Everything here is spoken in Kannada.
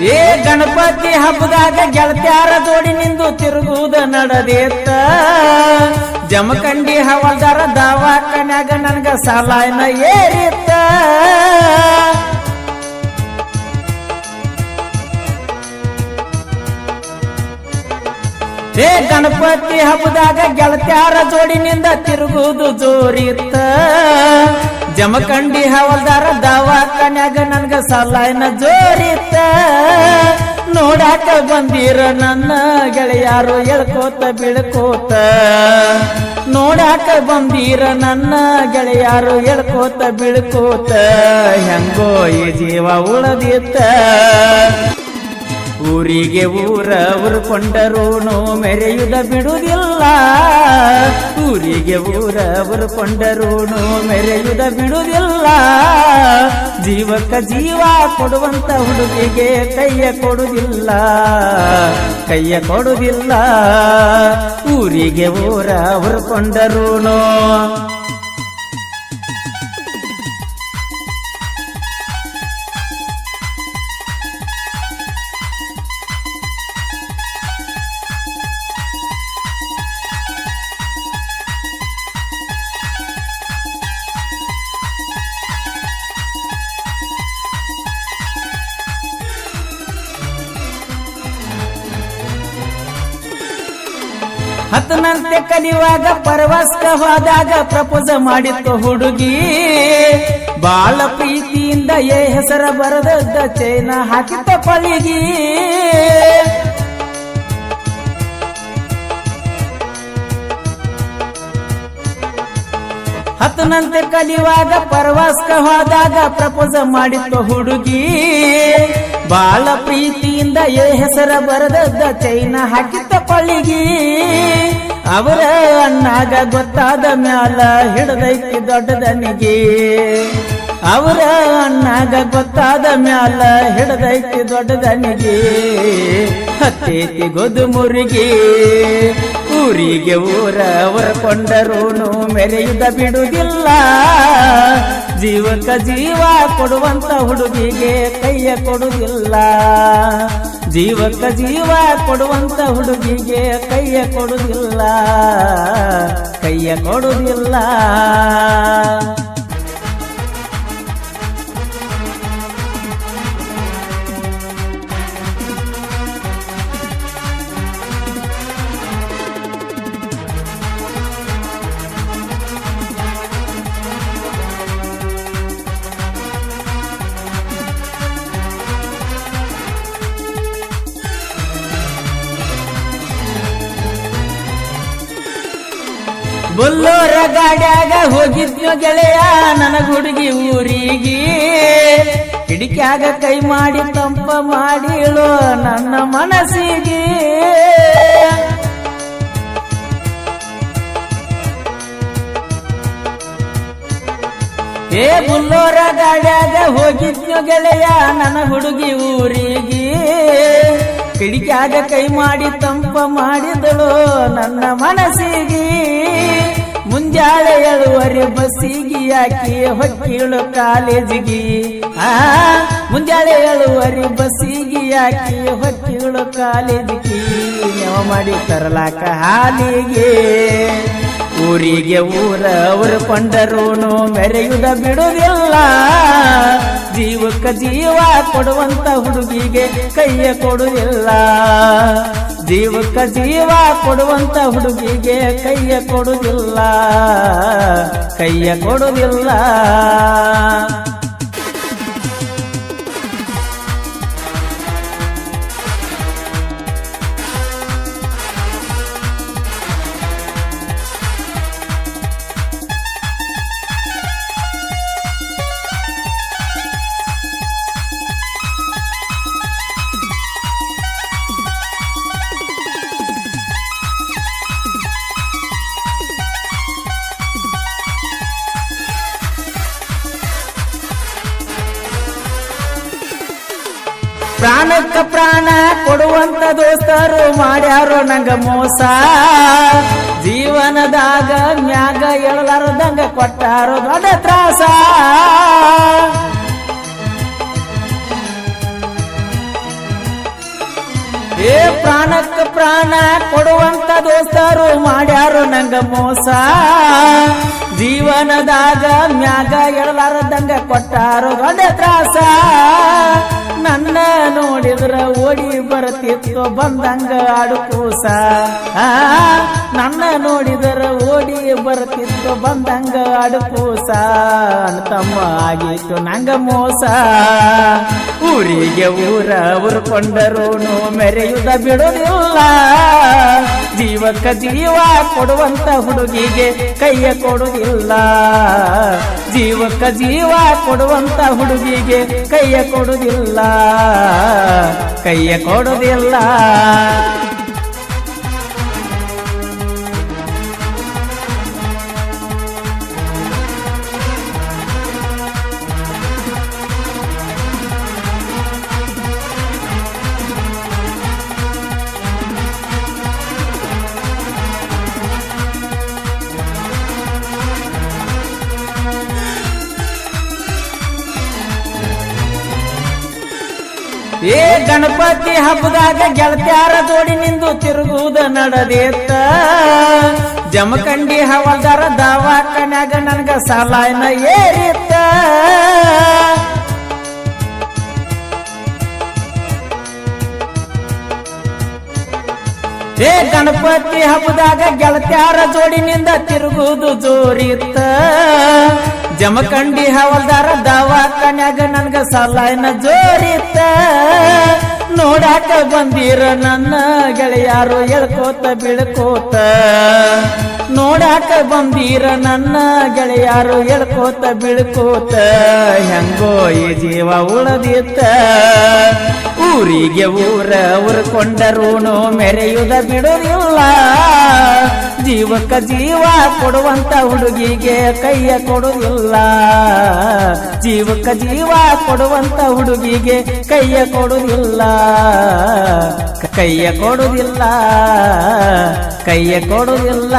ಏ ಗಣಪತಿ ಹಬ್ಬದಾಗ ಗೆಳತ್ಯಾರ ಜೋಡಿ ನಿಂದು ತಿರುಗುವುದ ನಡೆದೇತ್ತ ಜಮಖಂಡಿ ಹವಾಲ್ದಾರ ದವಾಖಾನ್ಯಾಗ ನನಗ ಸಾಲಾಯನ ಏರಿತ್ತ ಏ ಗಣಪತಿ ಹಬ್ಬದಾಗ ಗೆಳತ್ಯಾರ ಜೋಡಿನಿಂದ ತಿರುಗುವುದು ಜೋರಿತ್ತ ಜಮಖಂಡಿ ಹವಾಲ್ದಾರ ದವಾಖಾನ್ಯಾಗ ನನ್ಗ ಸಾಲಾಯನ ಜೋರಿತ್ತ ನೋಡಾಕ ಬಂದಿರ ನನ್ನ ಗೆಳೆಯಾರು ಎಳ್ಕೋತ ಬೀಳ್ಕೋತ ನೋಡಾಕ ಬಂದಿರ ನನ್ನ ಗೆಳೆಯಾರು ಎಳ್ಕೋತ ಬೀಳ್ಕೋತ ಹೆಂಗೋ ಈ ಜೀವ ಉಳದಿತ್ತ ಊರಿಗೆ ಊರ ಉರ್ಕೊಂಡರೂನು ಮೆರೆಯುದ ಬಿಡುವುದಿಲ್ಲ ಊರಿಗೆ ಊರ ಉರ್ಕೊಂಡರೂನು ಮೆರೆಯುದ ಬಿಡುವುದಿಲ್ಲ ಜೀವಕ್ಕ ಜೀವ ಕೊಡುವಂತ ಹುಡುಗಿಗೆ ಕೈಯ ಕೊಡುವುದಿಲ್ಲ ಊರಿಗೆ ಊರ ಉರ್ಕೊಂಡರೂನು ಹತ್ತನಂತೆ ಕಲಿಯುವಾಗ ಪರವಾಸ್ಕ ಹೋದಾಗ ಪ್ರಪೋಸ ಮಾಡಿತ್ತು ಹುಡುಗಿ ಬಾಳ ಪ್ರೀತಿಯಿಂದ ಹೆಸರ ಬರದದ್ದ ಚೈನ ಹಾಕಿತ್ತ ಪಳಿಗಿ ಹತ್ತನಂತೆ ಕಲಿಯುವಾಗ ಪರವಾಸ್ಕ ಹೋದಾಗ ಪ್ರಪೋಸ ಮಾಡಿತ್ತು ಹುಡುಗಿ ಬಾಳ ಪ್ರೀತಿಯಿಂದ ಹೆಸರ ಬರದದ್ದ ಚೈನ ಹಾಕಿತ್ತ ಪಳಿಗಿ ಅವರ ಅಣ್ಣಾಗ ಗೊತ್ತಾದ ಮ್ಯಾಲ ಹಿಡದೈತಿ ದೊಡ್ಡದನಿಗೆ ಅವರ ಅಣ್ಣಾಗ ಗೊತ್ತಾದ ಮ್ಯಾಲ ಹಿಡದೈತಿ ದೊಡ್ಡದನಿಗೆ ಹತ್ತೇತಿ ಗೊದು ಮುರುಗಿ ಊರಿಗೆ ಊರ ಹೊರಕೊಂಡರೂನು ಮೆರೆಯುದ ಬಿಡುವುದಿಲ್ಲ ಜೀವಕ್ಕ ಜೀವ ಕೊಡುವಂತ ಹುಡುಗಿಗೆ ಕೈಯ ಕೊಡುವುದಿಲ್ಲ ಜೀವಕ್ಕ ಜೀವ ಕೊಡುವಂತ ಹುಡುಗಿಗೆ ಕೈಯ ಕೊಡುವುದಿಲ್ಲ ಬುಲ್ಲೋರ ಗಾಡ್ಯಾಗ ಹೋಗಿದ್ನೋ ಗೆಳೆಯ ನನಗ ಹುಡುಗಿ ಊರಿಗೆ ಕಿಡಿಕ್ಯಾಗ ಕೈ ಮಾಡಿ ತಂಪ ಮಾಡಿಳೋ ನನ್ನ ಮನಸ್ಸಿಗೆ ಏ ಬುಲ್ಲೋರ ಗಾಡ್ಯಾಗ ಹೋಗಿದ್ನೋ ಗೆಳೆಯ ನನ್ನ ಹುಡುಗಿ ಊರಿಗೆ ಕಿಡಿಕ್ಯಾಗ ಕೈ ಮಾಡಿ ತಂಪ ಮಾಡಿದಳು ನನ್ನ ಮನಸ್ಸಿಗೆ ಮುಂಜಾಳೆ 7:30 ಬಸ್ಸಿಗೆ ಹಾಕಿ ಹೊಕ್ಕಿಳು ಕಾಲೇಜಿಗೆ ಮುಂಜಾಳೆ 7:30 ಬಸ್ಸಿಗೆ ಹಾಕಿ ಹೊಕ್ಕಿಳು ಕಾಲೇಜಿಗೆ ನೆವ ಮಾಡಿ ತರಲಾಕ ಹಾಲಿಗೆ ಊರಿಗೆ ಊರ ಉರ್ಕೊಂಡರೂನು ಮೆರೆಯುದ ಬಿಡುವುದಿಲ್ಲ ಜೀವಕ್ಕ ಜೀವ ಕೊಡುವಂತ ಹುಡುಗಿಗೆ ಕೈಯ ಕೊಡುವುದಿಲ್ಲ ಜೀವಕ್ಕ ಜೀವ ಕೊಡುವಂತ ಹುಡುಗಿಗೆ ಕೈಯ ಕೊಡುವುದಿಲ್ಲ ಪ್ರಾಣಕ್ಕ ಪ್ರಾಣ ಕೊಡುವಂತ ದೋಸ್ತರು ಮಾಡ್ಯಾರೋ ನಂಗ ಮೋಸ ಜೀವನದಾಗ ಮ್ಯಾಗ ಎಳಲಾರದಂಗ ಕೊಟ್ಟಾರೋ ದೊಡ್ಡ ತ್ರಾಸ ಏ ಪ್ರಾಣಕ್ಕ ಪ್ರಾಣ ಕೊಡುವಂತ ದೋಸ್ತರು ಮಾಡ್ಯಾರು ನಂಗ ಮೋಸ ಜೀವನದಾಗ ಮ್ಯಾಗ ಎಳಲಾರದಂಗ ಕೊಟ್ಟಾರು ದೊಡ್ಡ ತ್ರಾಸ ನನ್ನ ನೋಡಿದ್ರ ಓಡಿ ಬರುತ್ತಿತ್ತು ಬಂದಂಗ ಆಡುಕೂಸ ನನ್ನ ನೋಡಿದ್ರ ಓಡಿ ಬರುತ್ತಿತ್ತು ಬಂದಂಗ ಆಡುಕೂಸ ತಮ್ಮ ಆಗಿತ್ತು ನಂಗ ಮೋಸ ಊರಿಗೆ ಊರ ಉರ್ಕೊಂಡರೂನು ಮೆರೆಯುದ ಬಿಡುವುದಿಲ್ಲ ಜೀವಕ್ಕ ಜೀವ ಕೊಡುವಂತ ಹುಡುಗಿಗೆ ಕೈಯ ಕೊಡುವುದಿಲ್ಲ ಜೀವಕ್ಕ ಜೀವ ಕೊಡುವಂತ ಹುಡುಗಿಗೆ ಕೈಯ ಕೊಡುವುದಿಲ್ಲ ಕೈಯ ಕೊಡುವುದಿಲ್ಲ ಏ ಗಣಪತಿ ಹಬ್ಬದಾಗ ಗೆಳತ್ಯಾರ ಜೋಡಿ ನಿಂದು ತಿರುಗುವುದ ನಡೆದಿತ್ತ ಜಮಖಂಡಿ ಹವಲ್ದಾರ ದವಾಖಾನ್ಯಾಗ ನನಗ ಸಾಲಾಯನ ಏರಿತ್ತ ಏ ಗಣಪತಿ ಹಬ್ಬದಾಗ ಗೆಳತ್ಯಾರ ಜೋಡಿನಿಂದ ತಿರುಗುವುದು ಜೋರಿತ್ತ ಜಮಖಂಡಿ ಹವಲ್ದಾರ ದವಾಖಾನ್ಯಾಗ ನನ್ಗ ಸಾಲಾಯನ ಜೋರಿತ್ತ ನೋಡಾಕ ಬಂದಿರ ನನ್ನ ಗೆಳೆಯಾರು ಎಳ್ಕೋತ ಬೀಳ್ಕೋತ ನೋಡಾಕ ಬಂದಿರ ನನ್ನ ಗೆಳೆಯಾರು ಎಳ್ಕೋತ ಬೀಳ್ಕೋತ ಹೆಂಗೋ ಈ ಜೀವ ಉಳದಿತ್ತ ಊರಿಗೆ ಊರ ಉರ್ಕೊಂಡರೂನು ಮೆರೆಯುದ ಬಿಡುವುದಿಲ್ಲ ಜೀವಕ್ಕ ಜೀವ ಕೊಡುವಂತ ಹುಡುಗಿಗೆ ಕೈಯ ಕೊಡುವುದಿಲ್ಲ ಜೀವಕ್ಕ ಜೀವ ಕೊಡುವಂತ ಹುಡುಗಿಗೆ ಕೈಯ ಕೊಡುವುದಿಲ್ಲ ಕೈಯ ಕೊಡುವುದಿಲ್ಲ ಕೈಯ ಕೊಡುವುದಿಲ್ಲ